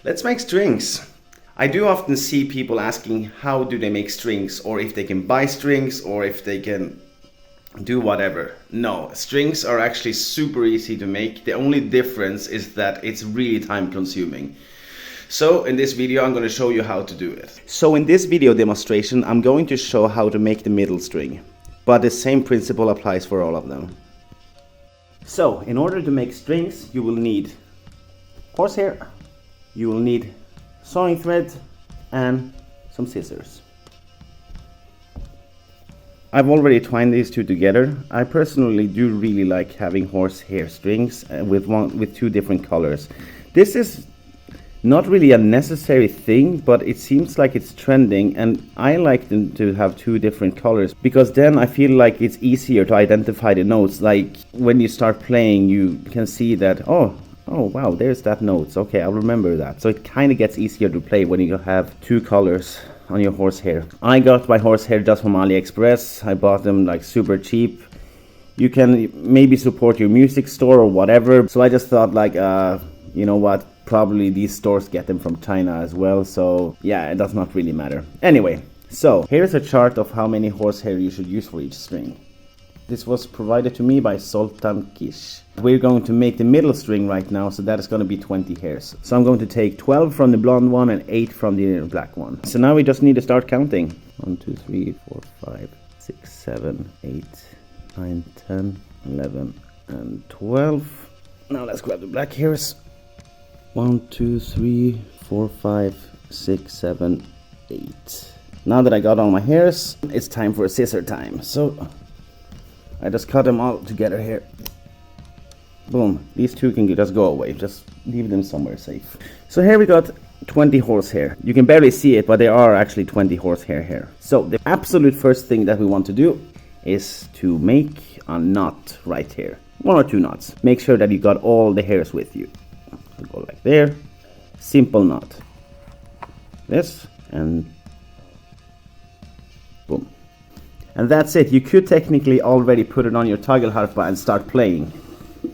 Let's make strings. I do often see people asking how do they make strings, or if they can buy strings, or if they can do whatever. No, strings are actually super easy to make. The only difference is that it's really time consuming. So in this video I'm going to show you how to do it. So in this video demonstration I'm going to show how to make the middle string, but the same principle applies for all of them. So in order to make strings you will need horsehair, you will need sewing thread and some scissors. I've already twined these two together. I personally do really like having horsehair strings with two different colors. This is not really a necessary thing, but it seems like it's trending, and I like them to have two different colors because then I feel like it's easier to identify the notes. Like when you start playing you can see that, oh wow, there's that notes. Okay, I'll remember that. So it kind of gets easier to play when you have two colors on your horsehair. I got my horsehair just from AliExpress. I bought them like super cheap. You can maybe support your music store or whatever. So I just thought like, you know what, probably these stores get them from China as well. So yeah, it does not really matter. Anyway, so here's a chart of how many horsehair you should use for each string. This was provided to me by Zoltan Kiss. We're going to make the middle string right now, so that is going to be 20 hairs. So I'm going to take 12 from the blonde one and 8 from the black one. So now we just need to start counting. 1, 2, 3, 4, 5, 6, 7, 8, 9, 10, 11, and 12. Now let's grab the black hairs. 1, 2, 3, 4, 5, 6, 7, 8. Now that I got all my hairs, it's time for a scissor time. So I just cut them all together here. Boom. These two can just go away. Just leave them somewhere safe. So here we got 20 horsehair. You can barely see it, but there are actually 20 horsehair here. So the absolute first thing that we want to do is to make a knot right here. 1 or 2 knots. Make sure that you got all the hairs with you. So go like there. Simple knot. This and boom. And that's it. You could technically already put it on your tagelharpa and start playing.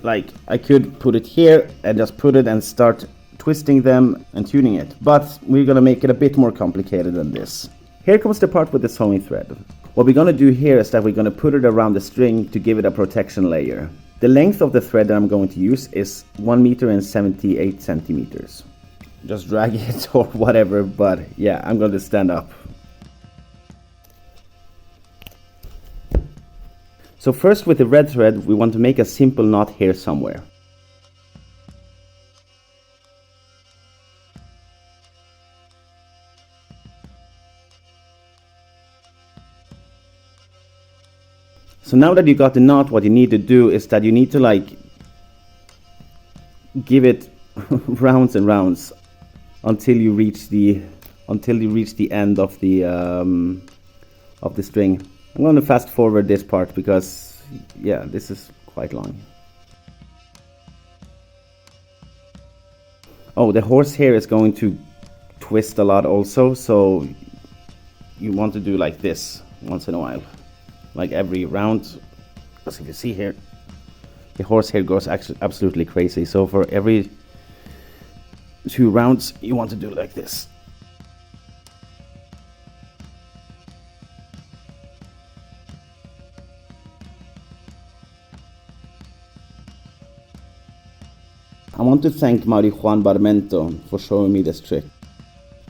Like I could put it here and just put it and start twisting them and tuning it. But we're gonna make it a bit more complicated than this. Here comes the part with the sewing thread. What we're gonna do here is that we're gonna put it around the string to give it a protection layer. The length of the thread that I'm going to use is 1 meter and 78 centimeters. Just drag it or whatever, but yeah, I'm going to stand up. So first with the red thread, we want to make a simple knot here somewhere. So now that you got the knot, what you need to do is that you need to like give it rounds and rounds until you reach the end of the string. I'm going to fast forward this part because yeah, this is quite long. Oh, the horsehair is going to twist a lot also, so you want to do like this once in a while. Like every round, as you can see here, the horsehair goes absolutely crazy. So for every 2 rounds, you want to do like this. I want to thank Mauri Jan Barmento for showing me this trick,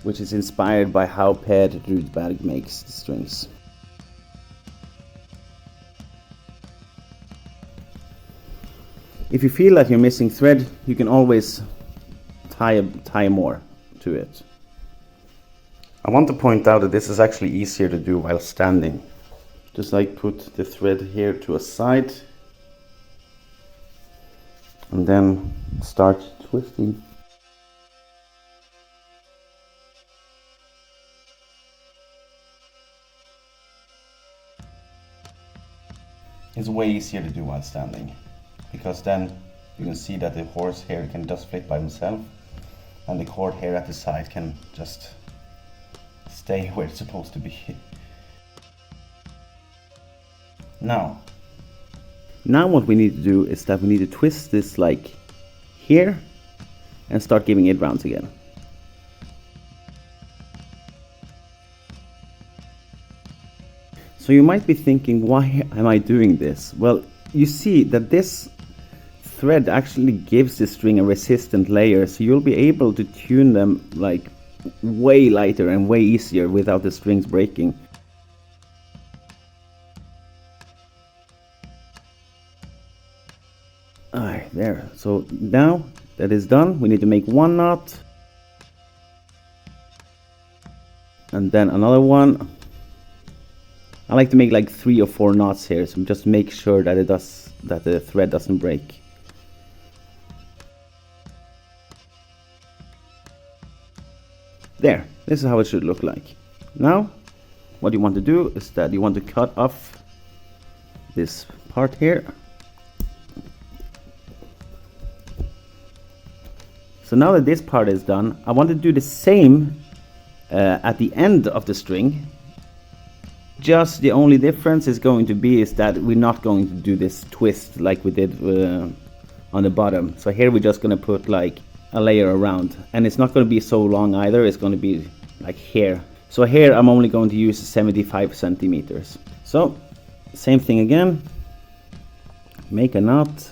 which is inspired by how Per Rudberg makes the strings. If you feel like you're missing thread, you can always tie more to it. I want to point out that this is actually easier to do while standing. Just like put the thread here to a side and then start twisting. It's way easier to do while standing, because then you can see that the horsehair can just flip by himself and the cord hair at the side can just stay where it's supposed to be. Now what we need to do is that we need to twist this like here and start giving it rounds again. So you might be thinking, why am I doing this? Well, you see that this thread actually gives the string a resistant layer, so you'll be able to tune them like way lighter and way easier without the strings breaking. Alright, there. So now that is done, we need to make one knot. And then another one. I like to make like 3 or 4 knots here, so just make sure that the thread doesn't break. There, this is how it should look like. Now, what you want to do is that you want to cut off this part here. So now that this part is done, I want to do the same at the end of the string. Just the only difference is going to be is that we're not going to do this twist like we did on the bottom. So here we're just going to put like a layer around, and it's not going to be so long either. It's going to be like here. So here I'm only going to use 75 centimeters. So same thing again. Make a knot.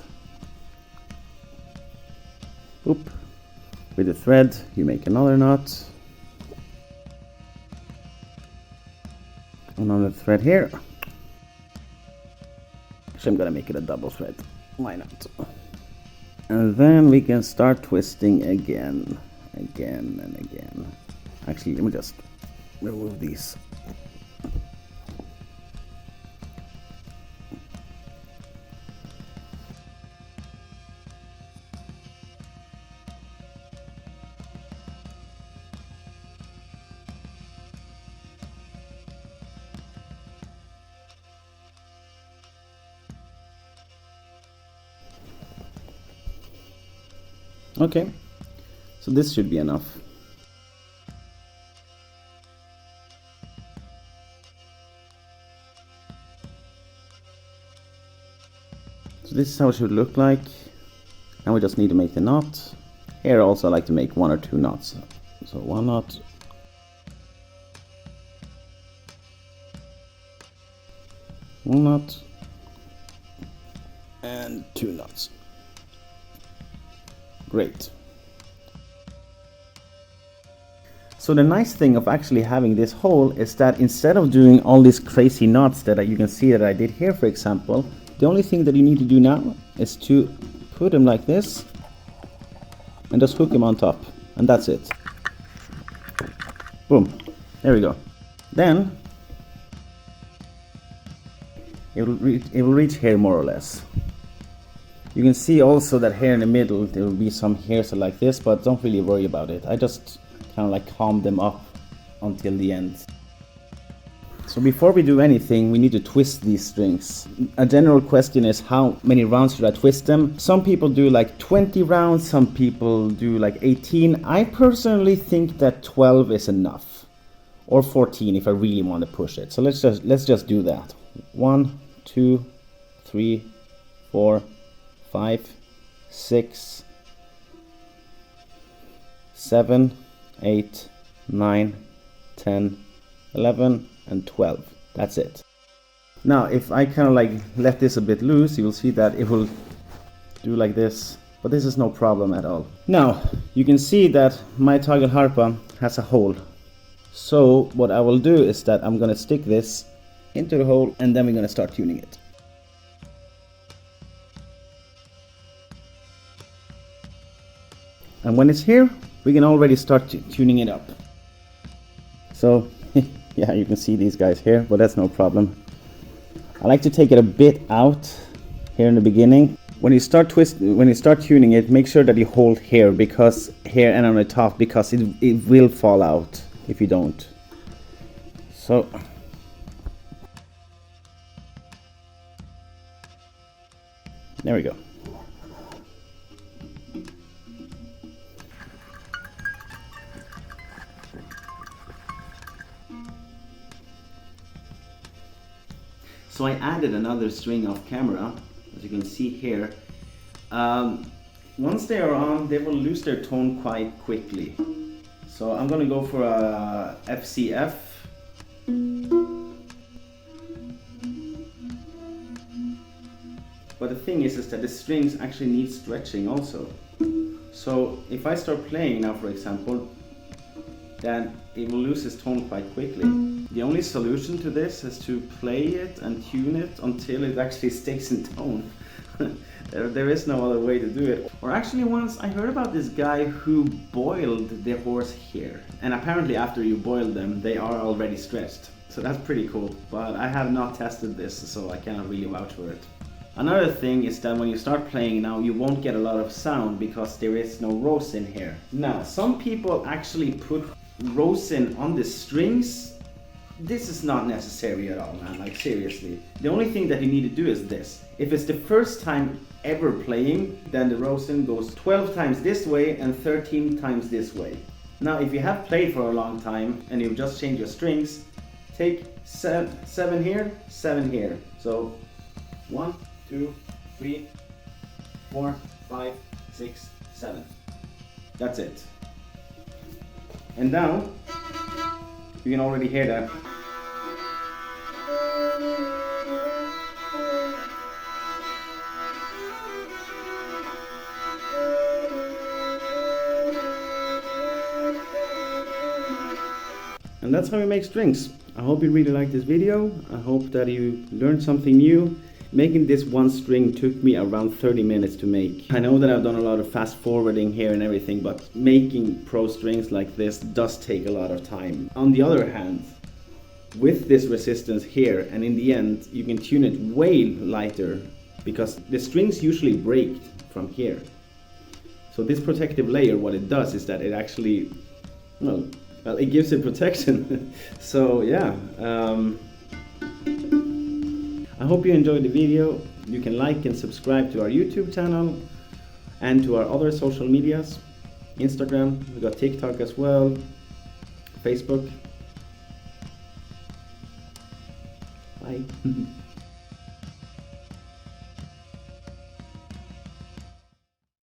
Oop. With the thread you make another knot. Another thread here. Actually, I'm gonna make it a double thread. Why not? And then we can start twisting again and again. Actually, let me just remove these. Okay, so this should be enough. So this is how it should look like. Now we just need to make the knot. Here also I like to make 1 or 2 knots. So 1 knot. One knot. And 2 knots. Great. So the nice thing of actually having this hole is that instead of doing all these crazy knots that you can see that I did here, for example, the only thing that you need to do now is to put them like this and just hook them on top, and that's it. Boom. There we go. Then it will reach here more or less. You can see also that here in the middle there will be some hairs like this, but don't really worry about it. I just kind of like calm them up until the end. So before we do anything, we need to twist these strings. A general question is, how many rounds should I twist them? Some people do like 20 rounds, some people do like 18. I personally think that 12 is enough, or 14 if I really want to push it. So let's just do that. 1, 2, 3, 4, 5, 6, 7, 8, 9, 10, 11, and 12. That's it. Now if I kind of like let this a bit loose, you will see that it will do like this, but this is no problem at all. Now you can see that my Tagelharpa has a hole. So what I will do is that I'm gonna stick this into the hole, and then we're gonna start tuning it. And when it's here, we can already start tuning it up. So yeah, you can see these guys here, but that's no problem. I like to take it a bit out here in the beginning. When you start tuning it, make sure that you hold here, because here and on the top, because it will fall out if you don't. So there we go. So I added another string off camera, as you can see here. Once they are on, they will lose their tone quite quickly. So I'm gonna go for a FCF. But the thing is that the strings actually need stretching also. So if I start playing now, for example, then it will lose its tone quite quickly. The only solution to this is to play it and tune it until it actually stays in tone. There is no other way to do it. Or actually, once I heard about this guy who boiled the horsehair, and apparently after you boil them they are already stretched. So that's pretty cool, but I have not tested this, so I cannot really vouch for it. Another thing is that when you start playing now, you won't get a lot of sound because there is no rosin here. Now, some people actually put rosin on the strings. This is not necessary at all, man, like seriously. The only thing that you need to do is this. If it's the first time ever playing, then the rosin goes 12 times this way and 13 times this way. Now, if you have played for a long time and you've just changed your strings, take 7 here, 7 here. So 1, 2, 3, 4, 5, 6, 7. That's it. And now you can already hear that. And that's how we make strings. I hope you really liked this video. I hope that you learned something new. Making this one string took me around 30 minutes to make. I know that I've done a lot of fast forwarding here and everything, but making pro strings like this does take a lot of time. On the other hand, with this resistance here, and in the end you can tune it way lighter because the strings usually break from here. So this protective layer, what it does is that it actually, well, it gives it protection. So yeah, I hope you enjoyed the video. You can like and subscribe to our YouTube channel and to our other social medias. Instagram, we got TikTok as well, Facebook. Bye.